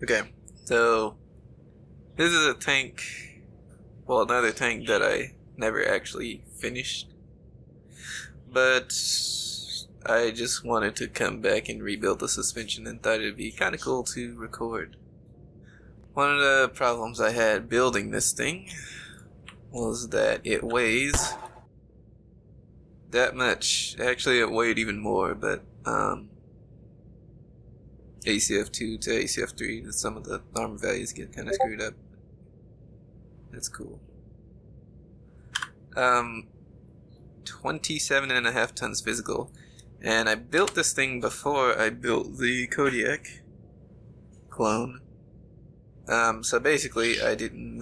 Okay, so this is a tank, well, another tank that I never actually finished, but I just wanted to come back and rebuild the suspension and thought it'd be kind of cool to record. One of the problems I had building this thing was that it weighs that much. Actually, it weighed even more, but ACF2 to ACF3, some of the armor values get kind of screwed up. That's cool. 27.5 tons physical. And I built this thing before I built the Kodiak clone. So basically, I didn't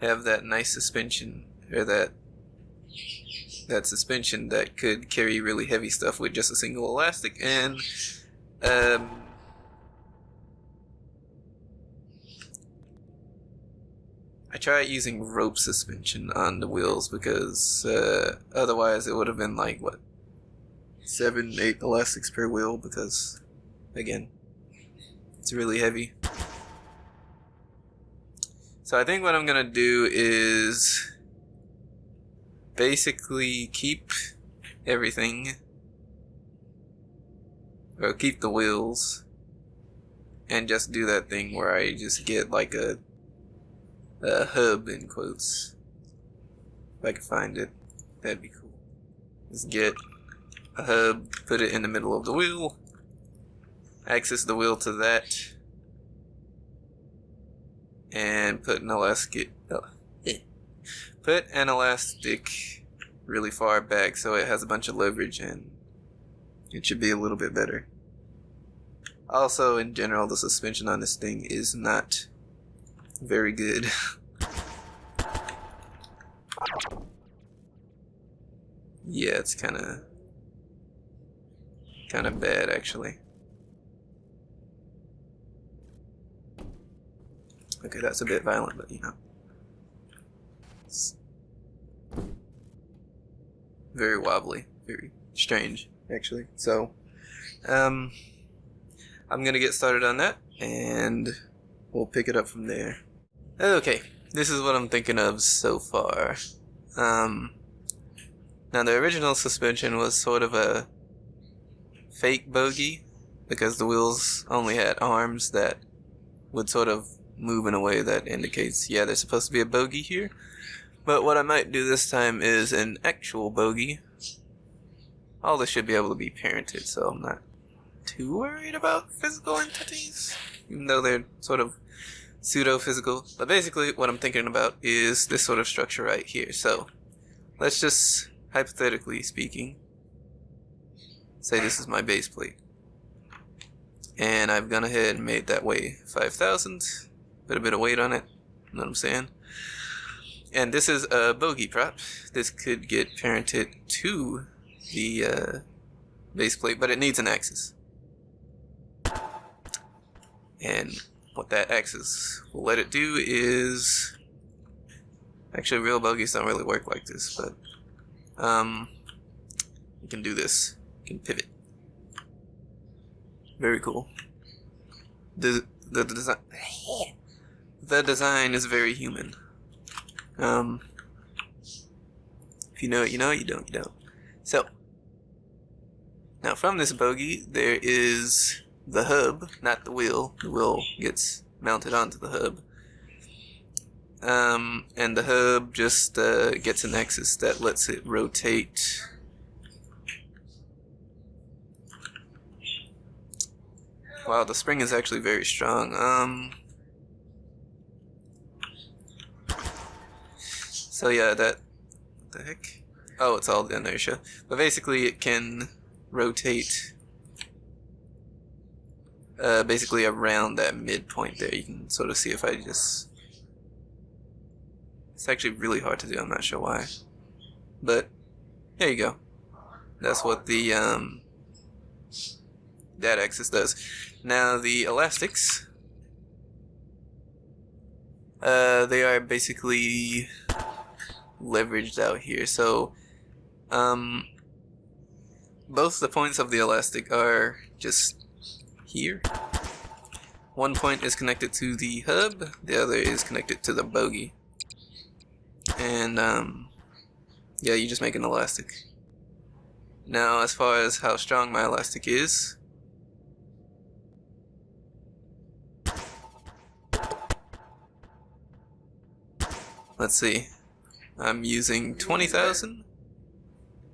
have that nice suspension, or that suspension that could carry really heavy stuff with just a single elastic, and I tried using rope suspension on the wheels because otherwise it would have been like, what, 7-8 elastics per wheel, because again, it's really heavy. So I think what I'm gonna do is basically keep everything, or keep the wheels, and just do that thing where I just get like a hub in quotes. If I can find it, that'd be cool. Just get a hub, put it in the middle of the wheel, access the wheel to that, and put an elastic really far back so it has a bunch of leverage, and it should be a little bit better. Also, in general, the suspension on this thing is not very good. Yeah, it's kind of bad, actually. Okay, that's a bit violent, but you know, it's very wobbly, very strange, actually. So, I'm gonna get started on that, and we'll pick it up from there. Okay, this is what I'm thinking of so far. Now the original suspension was sort of a fake bogey, because the wheels only had arms that would sort of move in a way that indicates, yeah, there's supposed to be a bogey here. But what I might do this time is an actual bogey. All this should be able to be parented, so I'm not too worried about physical entities, even though they're sort of pseudo-physical. But basically what I'm thinking about is this sort of structure right here. So let's just, hypothetically speaking, say this is my base plate, and I've gone ahead and made that weigh 5,000, put a bit of weight on it, you know what I'm saying? And this is a bogey prop. This could get parented to the base plate, but it needs an axis. And what that axis will let it do is, actually real bogies don't really work like this, but you can do this. You can pivot. Very cool. The design is very human. If you know it, you know it. You don't, you don't. So now from this bogey there is the hub, not the wheel. The wheel gets mounted onto the hub. And the hub just gets an axis that lets it rotate. Wow, the spring is actually very strong. So yeah, what the heck? Oh, it's all the inertia. But basically it can rotate basically around that midpoint there. You can sort of see if I just... It's actually really hard to do, I'm not sure why. But there you go. That's what the that axis does. Now the elastics, they are basically leveraged out here. So both the points of the elastic are just here, one point is connected to the hub, the other is connected to the bogie. And yeah, you just make an elastic. Now, as far as how strong my elastic is, let's see. I'm using 20,000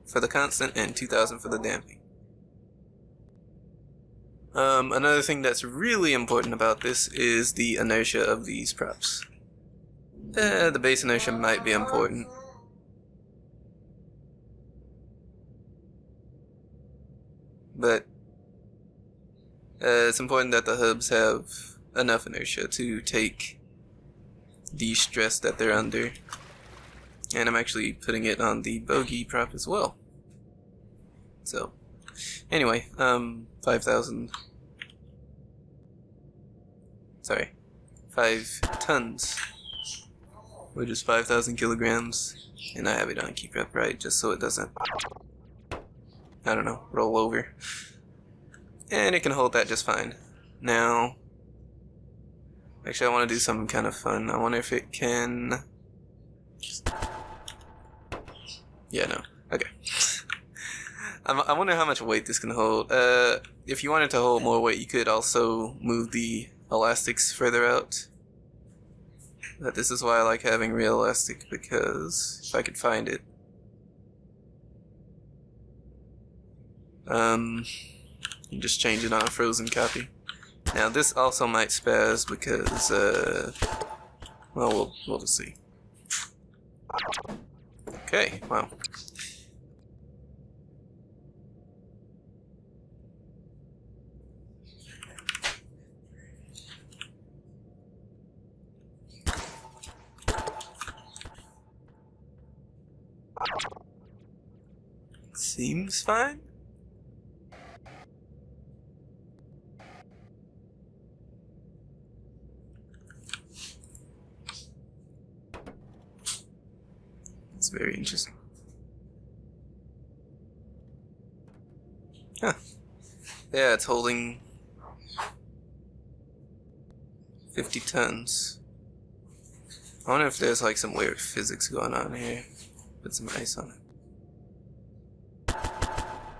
for the constant and 2,000 for the damping. Another thing that's really important about this is the inertia of these props. The base inertia might be important. But it's important that the hubs have enough inertia to take the stress that they're under. And I'm actually putting it on the bogie prop as well. So, anyway, 5,000. Sorry, 5 tons, which is 5,000 kilograms, and I have it on keep upright just so it doesn't, I don't know, roll over. And it can hold that just fine. Now, actually I want to do something kind of fun. I wonder if it can... Yeah, no. Okay. I wonder how much weight this can hold. If you wanted to hold more weight, you could also move the elastics further out. But this is why I like having real elastic, because if I could find it. You just change it on a frozen copy. Now this also might spaz because, well, we'll just see. Okay, wow. Seems fine. It's very interesting. Huh. Yeah, it's holding 50 tons. I wonder if there's like some weird physics going on here. Put some ice on it.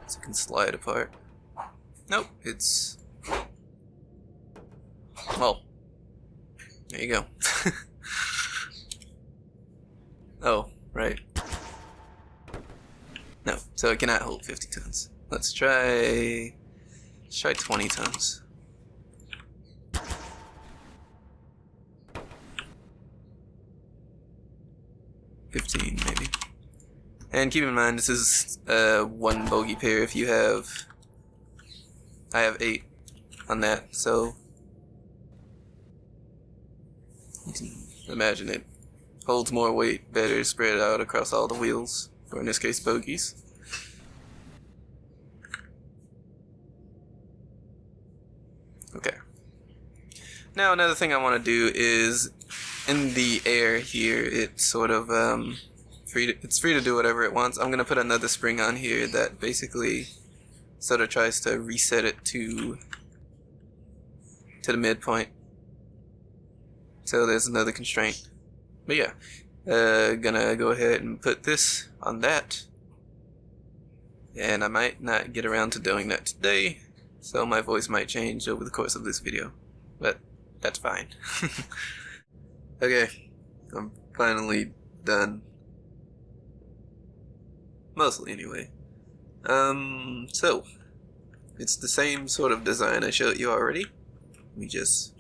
So it can slide apart. Nope, it's... Well, there you go. Oh, right. No, so it cannot hold 50 tons. Let's try 20 tons. $15 maybe. And keep in mind, this is one bogie pair. If you have... I have 8 on that, so... You can imagine it holds more weight, better spread out across all the wheels, or in this case, bogies. Okay. Now another thing I want to do is, in the air here, it's sort of it's free to do whatever it wants. I'm gonna put another spring on here that basically sort of tries to reset it to the midpoint. So there's another constraint. But yeah, gonna go ahead and put this on that. And I might not get around to doing that today, so my voice might change over the course of this video. But that's fine. Okay, I'm finally done. Mostly anyway. So, it's the same sort of design I showed you already. Let me just...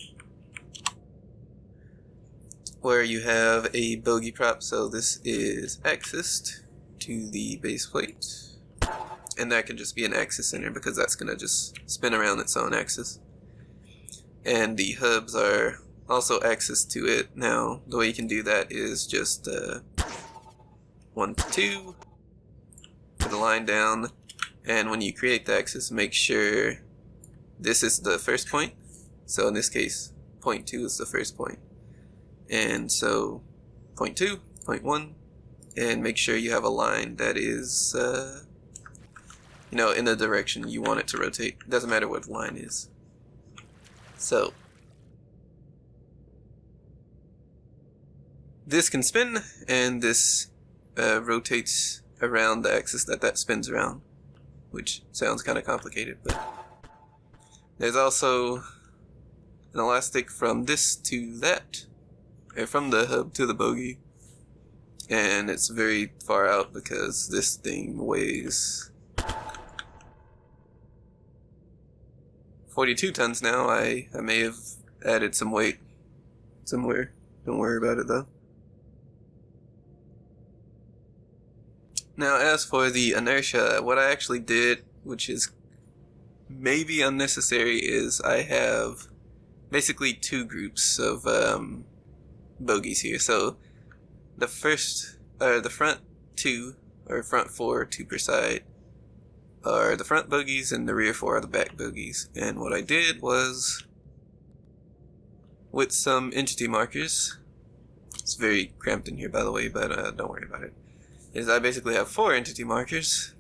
Where you have a bogie prop, so this is axised to the base plate. And that can just be an axis center because that's going to just spin around its own axis. And the hubs are also axis to it. Now, the way you can do that is just 1 to 2, put a line down, and when you create the axis, make sure this is the first point. So in this case, point 2 is the first point. And so, point 2, point 1, and make sure you have a line that is, you know, in the direction you want it to rotate. Doesn't matter what the line is. So, this can spin, and this rotates around the axis that spins around, which sounds kind of complicated, but there's also an elastic from this to that, or from the hub to the bogie, and it's very far out because this thing weighs 42 tons now. I may have added some weight somewhere. Don't worry about it though. Now, as for the inertia, what I actually did, which is maybe unnecessary, is I have basically two groups of bogies here. So the front two, or front four, two per side, are the front bogies, and the rear four are the back bogies. And what I did was, with some entity markers, it's very cramped in here by the way, but don't worry about it, is I basically have 4 entity markers,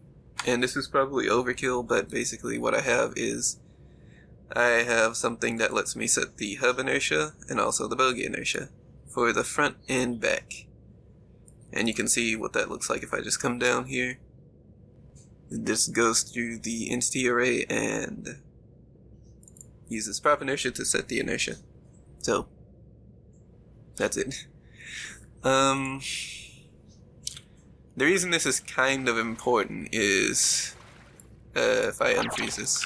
and this is probably overkill, but basically what I have is I have something that lets me set the hub inertia and also the bogie inertia for the front and back. And you can see what that looks like if I just come down here. This goes through the entity array and uses prop inertia to set the inertia. So that's it. The reason this is kind of important is if I unfreeze this.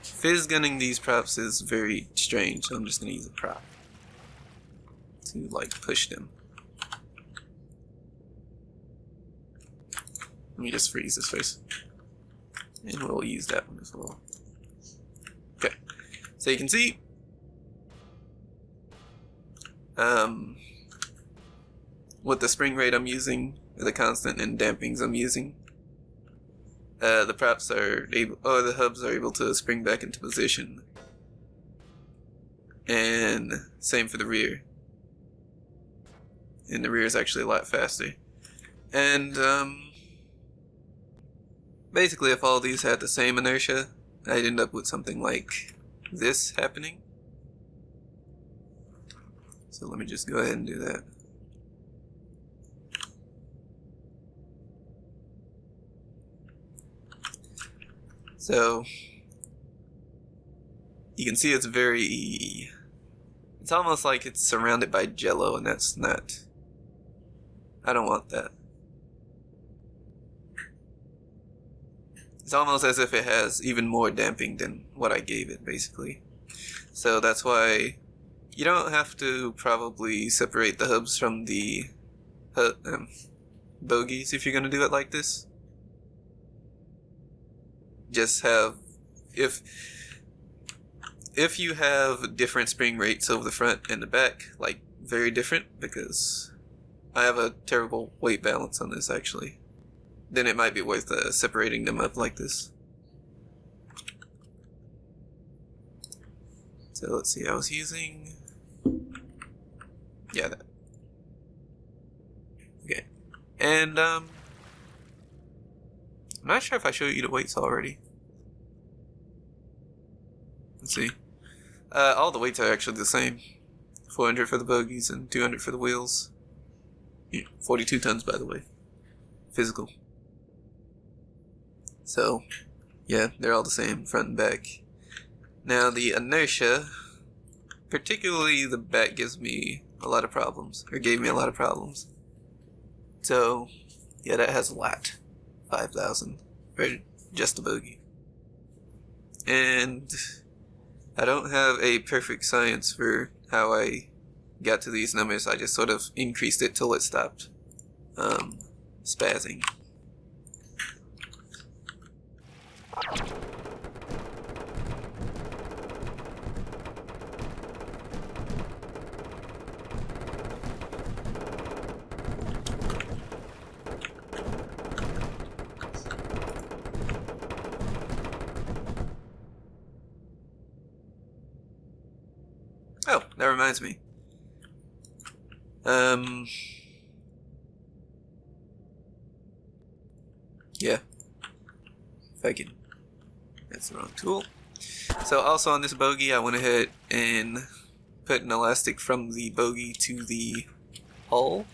Fizz gunning these props is very strange, so I'm just gonna use a prop to like push them. Let me just freeze this first, and we'll use that one as well. Okay, so you can see with the spring rate I'm using, the constant and dampings I'm using, the props are able, or the hubs are able to spring back into position, and same for the rear. And the rear is actually a lot faster. And basically, if all these had the same inertia, I'd end up with something like this happening. So let me just go ahead and do that. So you can see it's almost like it's surrounded by jello, and that's not, I don't want that. It's almost as if it has even more damping than what I gave it, basically. So that's why you don't have to probably separate the hubs from the bogies if you're going to do it like this. Just have, if you have different spring rates over the front and the back, like very different, because I have a terrible weight balance on this actually, then it might be worth separating them up like this. So let's see, I was using, yeah, that. Okay, and I'm not sure if I showed you the weights already. Let's see. All the weights are actually the same. 400 for the bogies and 200 for the wheels. 42 tons, by the way. Physical. So, yeah, they're all the same, front and back. Now, the inertia, particularly the back, gives me a lot of problems, or gave me a lot of problems. So, yeah, that has a lot. 5,000 for just a bogie. And I don't have a perfect science for how I got to these numbers. I just sort of increased it till it stopped spazzing. Oh, that reminds me. Yeah. If I can. That's the wrong tool. So also on this bogie, I went ahead and put an elastic from the bogie to the hull.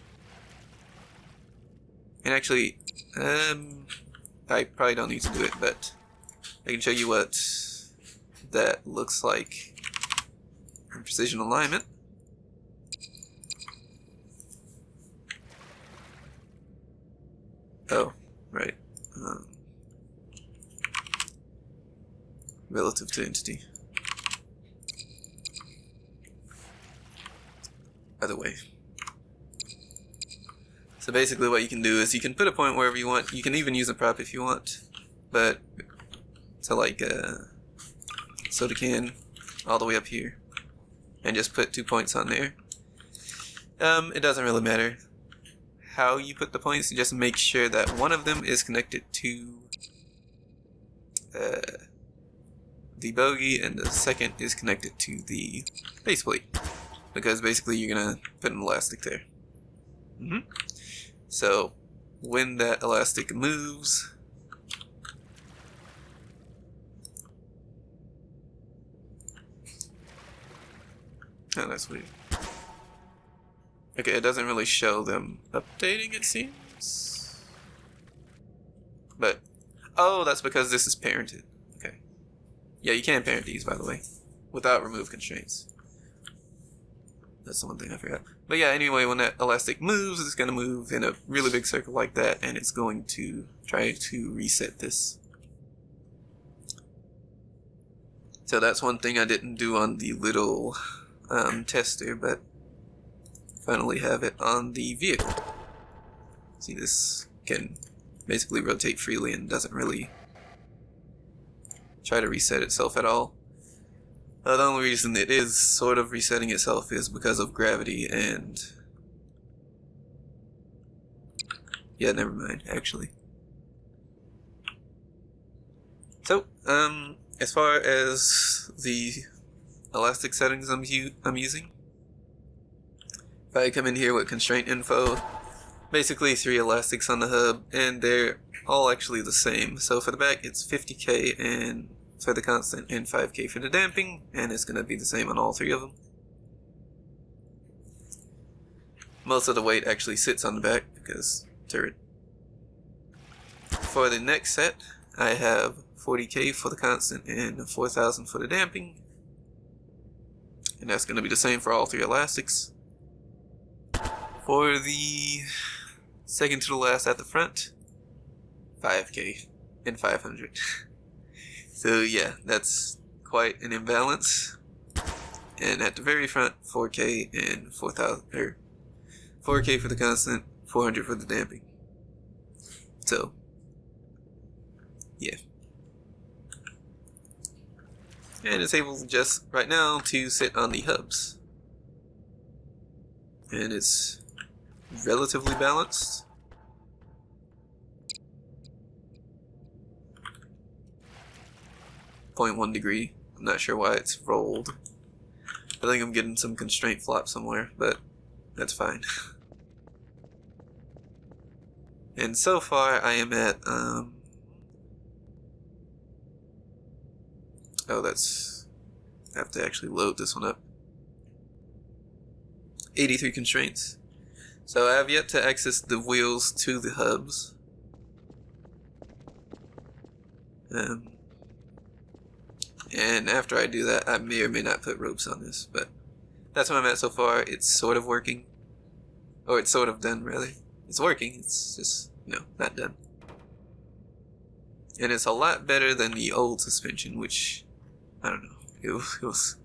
And actually, I probably don't need to do it, but I can show you what that looks like in precision alignment. Oh, right. Relative to entity. Other way. So basically what you can do is you can put a point wherever you want. You can even use a prop if you want. But to like a soda can all the way up here. And just put 2 points on there. It doesn't really matter how you put the points. You just make sure that one of them is connected to the bogie and the second is connected to the base plate. Because basically you're gonna put an elastic there. So when that elastic moves, oh, that's weird. Okay, it doesn't really show them updating, it seems. But, oh, that's because this is parented. Okay. Yeah, you can parent these, by the way, without remove constraints. That's the one thing I forgot. But yeah, anyway, when that elastic moves, it's going to move in a really big circle like that, and it's going to try to reset this. So that's one thing I didn't do on the little tester, but finally have it on the vehicle. See, this can basically rotate freely and doesn't really try to reset itself at all. The only reason it is sort of resetting itself is because of gravity and... yeah, never mind, actually. So, as far as the elastic settings I'm using, if I come in here with constraint info, basically 3 elastics on the hub, and they're all actually the same. So for the back, it's 50k and for the constant and 5k for the damping, and it's going to be the same on all 3 of them. Most of the weight actually sits on the back because turret. For the next set, I have 40k for the constant and 4,000 for the damping, and that's going to be the same for all 3 elastics. For the second to the last at the front, 5k and 500. So yeah, that's quite an imbalance. And at the very front, 4k and 4,000, or 4k for the constant, 400 for the damping. So yeah. And it's able just right now to sit on the hubs. And it's relatively balanced. .1 degree. I'm not sure why it's rolled. I think I'm getting some constraint flop somewhere, but that's fine. And so far I am at oh, that's, I have to actually load this one up. 83 constraints. So I have yet to access the wheels to the hubs. And after I do that, I may or may not put ropes on this, but that's where I'm at so far. It's sort of working. Or it's sort of done, rather. It's working, it's just, you know, not done. And it's a lot better than the old suspension, which, I don't know, it was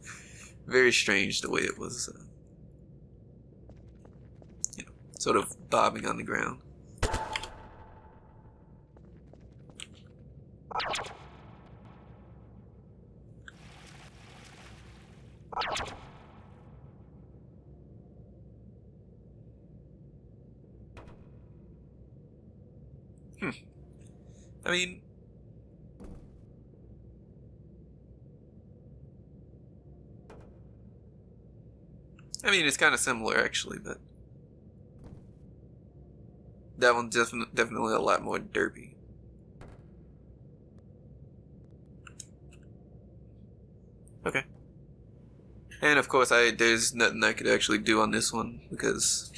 very strange the way it was, you know, sort of bobbing on the ground. I mean, it's kind of similar actually, but that one's definitely a lot more derpy. Okay. And of course, there's nothing I could actually do on this one because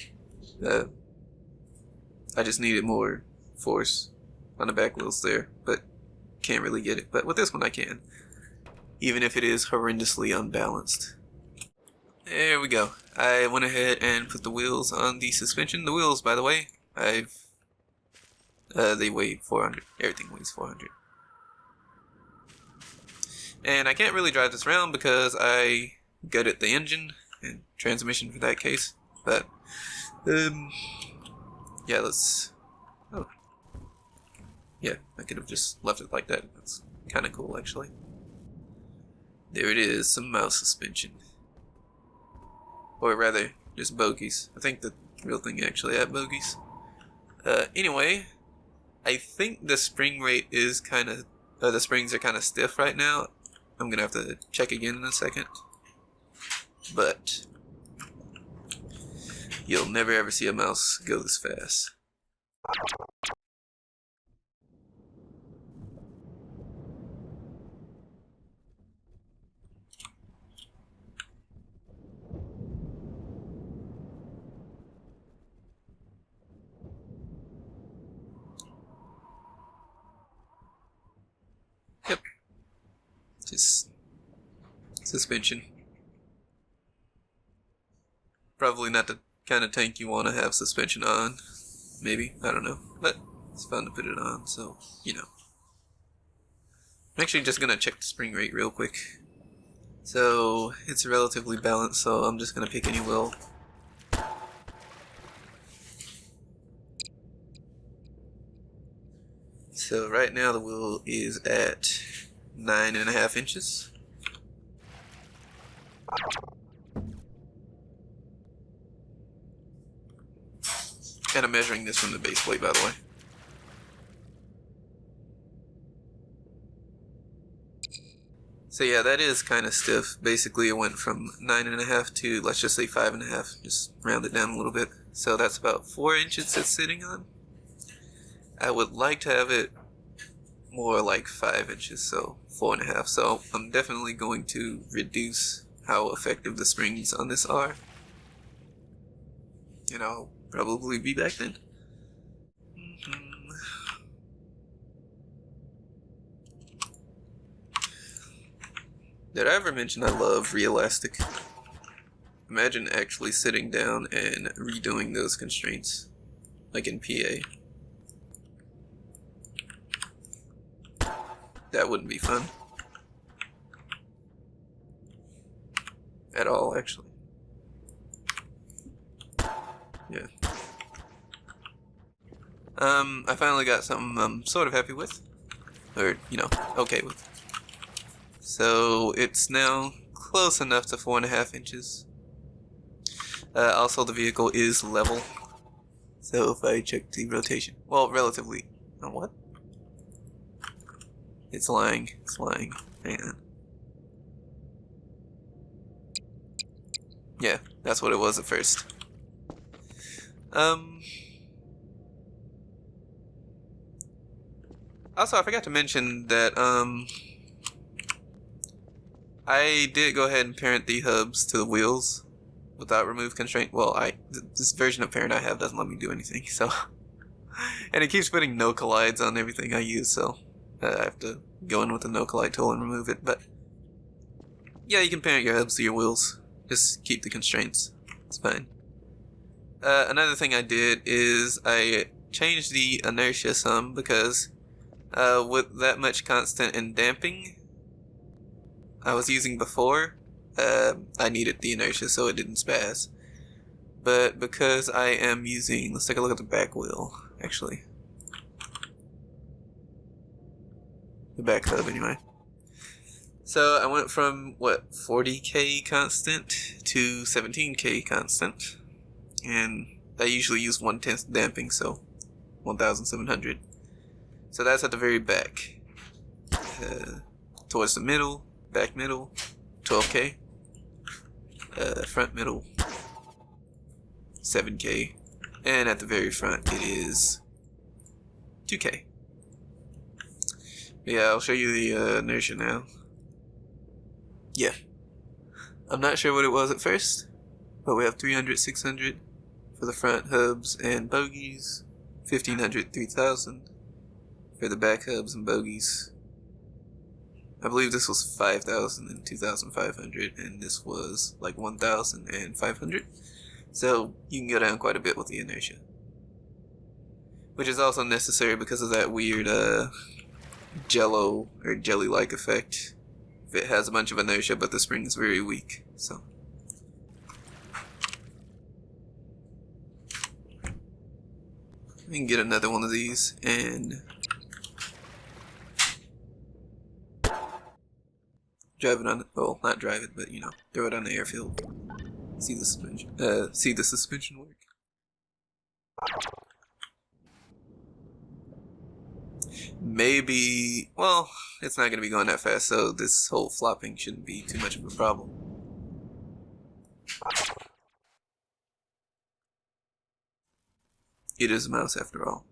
I just needed more force on the back wheels there, but can't really get it. But with this one I can, even if it is horrendously unbalanced. There we go. I went ahead and put the wheels on the suspension. The wheels, by the way, they weigh 400. Everything weighs 400. And I can't really drive this around because I gutted the engine and transmission for that case. But, yeah, let's... Oh. Yeah, I could have just left it like that. That's kind of cool, actually. There it is, some MAUS suspension. Or rather, just bogies. I think the real thing actually had bogies. Anyway, I think the spring rate is kind of... the springs are kind of stiff right now. I'm gonna have to check again in a second. But you'll never ever see a MAUS go this fast. Yep. Just suspension. Probably not the kind of tank you want to have suspension on. Maybe, I don't know. But it's fun to put it on, so, you know. I'm actually just going to check the spring rate real quick. So, it's relatively balanced, so I'm just going to pick any wheel. So right now the wheel is at 9.5 inches. And I'm measuring this from the base plate, by the way. So yeah, that is kind of stiff. Basically it went from 9.5 to, let's just say 5.5, just round it down a little bit. So that's about 4 inches it's sitting on. I would like to have it more like 5 inches, so 4.5. So I'm definitely going to reduce how effective the springs on this are. And I'll probably be back then. Did I ever mention I love Realistic? Imagine actually sitting down and redoing those constraints, like in PA. That wouldn't be fun. At all, actually. Yeah. I finally got something I'm sort of happy with. Or, you know, okay with. So, it's now close enough to 4.5 inches. Also, the vehicle is level. So, if I check the rotation... Well, relatively... what? It's lying. It's lying. Hang on. Yeah, that's what it was at first. Also, I forgot to mention that, I did go ahead and parent the hubs to the wheels without remove constraint. Well, this version of parent I have doesn't let me do anything, so... And it keeps putting no collides on everything I use, so I have to go in with the no collide tool and remove it. But yeah, you can parent your hubs to your wheels. Just keep the constraints. It's fine. Another thing I did is I changed the inertia some because with that much constant and damping I was using before, I needed the inertia so it didn't spaz. But because I am using, let's take a look at the back wheel, actually. The back hub, anyway. So I went from, what, 40k constant to 17k constant. And I usually use 1/10 damping, so 1700. So that's at the very back. Towards the middle, back middle, 12k. Front middle, 7k. And at the very front, it is 2k. Yeah, I'll show you the inertia now. Yeah. I'm not sure what it was at first, but we have 300, 600 for the front hubs and bogies, 1500, 3000 for the back hubs and bogies. I believe this was 5,000 and 2,500, and this was like 1,500. So you can go down quite a bit with the inertia, which is also necessary because of that weird jello or jelly-like effect. If it has a bunch of inertia, but the spring is very weak, so. We can get another one of these and drive it on, well, not drive it, but you know, throw it on the airfield. See the suspension work. Maybe, well, it's not going to be going that fast, so this whole flopping shouldn't be too much of a problem. It is a mouse after all.